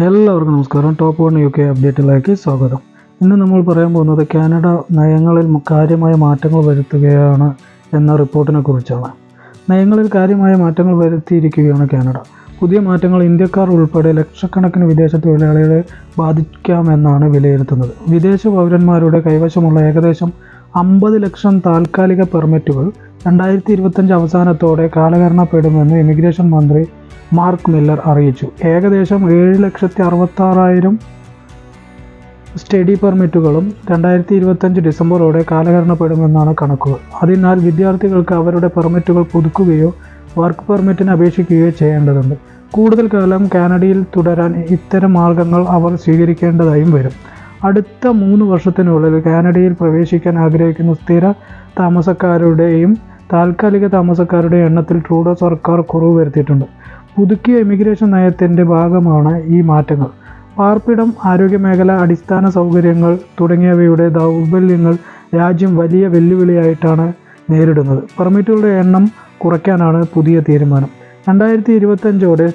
എല്ലാവർക്കും നമസ്കാരം. Top one UK അപ്ഡേറ്റിലേക്ക് സ്വാഗതം. ഇന്ന് നമ്മൾ പറയാൻ പോകുന്നത് കാനഡ നയങ്ങളിൽ കാര്യമായ മാറ്റങ്ങൾ വരുത്തുകയാണ് എന്ന റിപ്പോർട്ടിനെ കുറിച്ചാണ്. നയങ്ങളിൽ കാര്യമായ മാറ്റങ്ങൾ വരുത്തിയിരിക്കുകയാണ് കാനഡ. പുതിയ മാറ്റങ്ങൾ ഇന്ത്യക്കാർ ഉൾപ്പെടെ ലക്ഷക്കണക്കിന് വിദേശ തൊഴിലാളികളെ ബാധിക്കാമെന്നാണ് വിലയിരുത്തുന്നത്. വിദേശ പൗരന്മാരുടെ കൈവശമുള്ള ഏകദേശം 50 ലക്ഷം താൽക്കാലിക പെർമിറ്റുകൾ 2025 അവസാനത്തോടെ കാലഹരണപ്പെടുമെന്ന് ഇമിഗ്രേഷൻ മന്ത്രി മാർക്ക് മില്ലർ അറിയിച്ചു. ഏകദേശം 7,66,000 സ്റ്റഡി പെർമിറ്റുകളും 2025 ഡിസംബറോടെ കാലഹരണപ്പെടുമെന്നാണ് കണക്കുകൾ. അതിനാൽ വിദ്യാർത്ഥികൾക്ക് അവരുടെ പെർമിറ്റുകൾ പുതുക്കുകയോ വർക്ക് പെർമിറ്റിന് അപേക്ഷിക്കുകയോ ചെയ്യേണ്ടതുണ്ട്. കൂടുതൽ കാലം കാനഡയിൽ തുടരാൻ ഇത്തരം മാർഗങ്ങൾ അവർ സ്വീകരിക്കേണ്ടതായും വരും. അടുത്ത 3 വർഷത്തിനുള്ളിൽ കാനഡയിൽ പ്രവേശിക്കാൻ ആഗ്രഹിക്കുന്ന സ്ഥിര താമസക്കാരുടെയും താൽക്കാലിക താമസക്കാരുടെയും എണ്ണത്തിൽ ട്രൂഡോ സർക്കാർ കുറവ് വരുത്തിയിട്ടുണ്ട്. പുതുക്കിയ ഇമിഗ്രേഷൻ നയത്തിൻ്റെ ഭാഗമാണ് ഈ മാറ്റങ്ങൾ. പാർപ്പിടം, ആരോഗ്യമേഖല, അടിസ്ഥാന സൗകര്യങ്ങൾ തുടങ്ങിയവയുടെ ദൗർബല്യങ്ങൾ രാജ്യം വലിയ വെല്ലുവിളിയായിട്ടാണ് നേരിടുന്നത്. പെർമിറ്റുകളുടെ എണ്ണം കുറയ്ക്കാനാണ് പുതിയ തീരുമാനം. 2025ഓടെ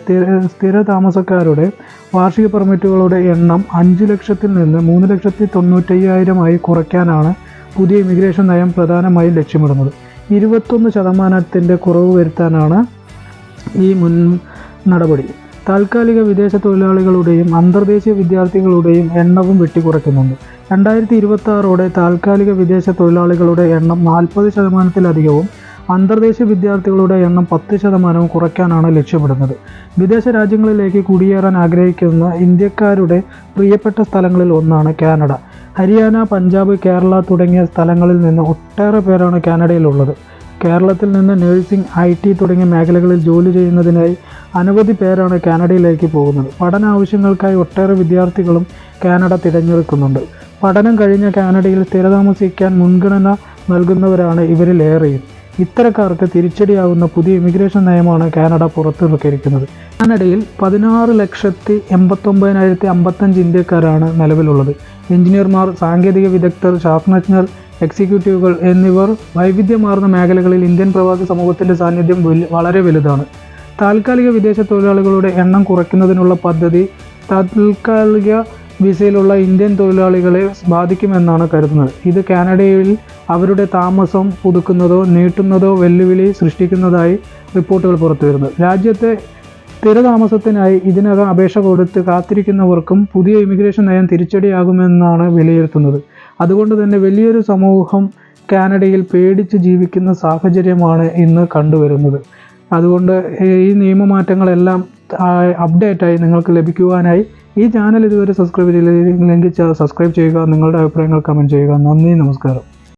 സ്ഥിര താമസക്കാരുടെ വാർഷിക പെർമിറ്റുകളുടെ എണ്ണം 5 ലക്ഷത്തിൽ നിന്ന് 3,95,000 കുറയ്ക്കാനാണ് പുതിയ ഇമിഗ്രേഷൻ നയം പ്രധാനമായും ലക്ഷ്യമിടുന്നത്. 21% കുറവ് വരുത്താനാണ് ഈ മുൻ നടപടി. താൽക്കാലിക വിദേശ തൊഴിലാളികളുടെയും അന്തർദേശീയ വിദ്യാർത്ഥികളുടെയും എണ്ണവും വെട്ടിക്കുറയ്ക്കുന്നുണ്ട്. 2026ഓടെ താൽക്കാലിക വിദേശ തൊഴിലാളികളുടെ എണ്ണം 40%-ലധികവും അന്തർദേശീയ വിദ്യാർത്ഥികളുടെ എണ്ണം 10% കുറയ്ക്കാനാണ് ലക്ഷ്യമിടുന്നത്. വിദേശ രാജ്യങ്ങളിലേക്ക് കുടിയേറാൻ ആഗ്രഹിക്കുന്ന ഇന്ത്യക്കാരുടെ പ്രിയപ്പെട്ട സ്ഥലങ്ങളിൽ ഒന്നാണ് കാനഡ. ഹരിയാന, പഞ്ചാബ്, കേരള തുടങ്ങിയ സ്ഥലങ്ങളിൽ നിന്ന് ഒട്ടേറെ പേരാണ് കാനഡയിലുള്ളത്. കേരളത്തിൽ നിന്ന് നഴ്സിംഗ്, IT തുടങ്ങിയ മേഖലകളിൽ ജോലി ചെയ്യുന്നതിനായി അനവധി പേരാണ് കാനഡയിലേക്ക് പോകുന്നത്. പഠന ആവശ്യങ്ങൾക്കായി ഒട്ടേറെ വിദ്യാർത്ഥികളും കാനഡ തിരഞ്ഞെടുക്കുന്നുണ്ട്. പഠനം കഴിഞ്ഞ കാനഡയിൽ സ്ഥിരതാമസിക്കാൻ മുൻഗണന നൽകുന്നവരാണ് ഇവരിലേറെയും. ഇത്തരക്കാർക്ക് തിരിച്ചടിയാകുന്ന പുതിയ ഇമിഗ്രേഷൻ നയമാണ് കാനഡ പുറത്തിറക്കിയിരിക്കുന്നത്. കാനഡയിൽ 16,89,055 ഇന്ത്യക്കാരാണ് നിലവിലുള്ളത്. എഞ്ചിനീയർമാർ, സാങ്കേതിക വിദഗ്ധർ, ശാസ്ത്രജ്ഞർ, എക്സിക്യൂട്ടീവുകൾ എന്നിവർ വൈവിധ്യമാർന്ന മേഖലകളിൽ ഇന്ത്യൻ പ്രവാസി സമൂഹത്തിൻ്റെ സാന്നിധ്യം വളരെ വലുതാണ്. താൽക്കാലിക വിദേശ തൊഴിലാളികളുടെ എണ്ണം കുറയ്ക്കുന്നതിനുള്ള പദ്ധതി താൽക്കാലിക വിസയിലുള്ള ഇന്ത്യൻ തൊഴിലാളികളെ ബാധിക്കുമെന്നാണ് കരുതുന്നത്. ഇത് കാനഡയിൽ അവരുടെ താമസം പുതുക്കുന്നതോ നീട്ടുന്നതോ വെല്ലുവിളി സൃഷ്ടിക്കുന്നതായി റിപ്പോർട്ടുകൾ പുറത്തുവരുന്നത്. രാജ്യത്തെ സ്ഥിരതാമസത്തിനായി ഇതിനകം അപേക്ഷ കൊടുത്ത് കാത്തിരിക്കുന്നവർക്കും പുതിയ ഇമിഗ്രേഷൻ നയം തിരിച്ചടിയാകുമെന്നാണ് വിലയിരുത്തുന്നത്. അതുകൊണ്ട് തന്നെ വലിയൊരു സമൂഹം കാനഡയിൽ പേടിച്ച് ജീവിക്കുന്ന സാഹചര്യമാണ് ഇന്ന് കണ്ടുവരുന്നത്. അതുകൊണ്ട് ഈ നിയമമാറ്റങ്ങളെല്ലാം അപ്ഡേറ്റായി നിങ്ങൾക്ക് ലഭിക്കുവാനായി ഈ ചാനൽ ഇതുവരെ സബ്സ്ക്രൈബ് ചെയ്തില്ലെങ്കിൽ സബ്സ്ക്രൈബ് ചെയ്യുക. നിങ്ങളുടെ അഭിപ്രായങ്ങൾ കമൻറ്റ് ചെയ്യുക. നന്ദി, നമസ്കാരം.